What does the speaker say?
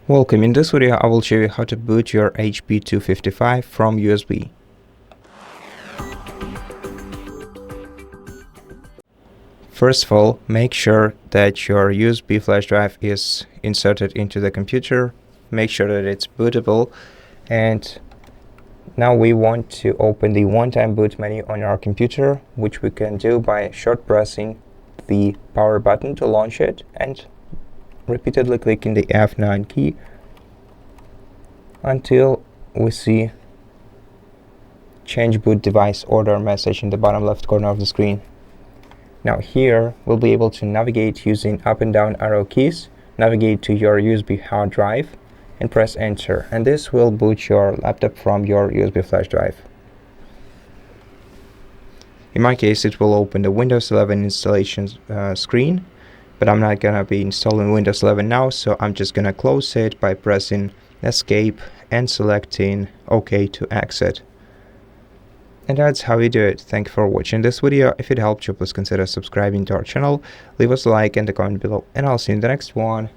Welcome. In this video, I will show you how to boot your HP 255 from USB. First of all, make sure that your USB flash drive is inserted into the computer. Make sure that it's bootable. And now we want to open the one-time boot menu on our computer, which we can do by short pressing the power button to launch it and repeatedly clicking the F9 key until we see change boot device order message in the bottom left corner of the screen. Now here we'll be able to navigate using up and down arrow keys, navigate to your USB hard drive and press enter, and this will boot your laptop from your USB flash drive. In my case, it will open the Windows 11 installation screen, but I'm not gonna be installing Windows 11 now, so I'm just gonna close it by pressing escape and selecting OK to exit. And that's how you do it. Thank you for watching this video. If it helped you, please consider subscribing to our channel, leave us a like and a comment below, and I'll see you in the next one.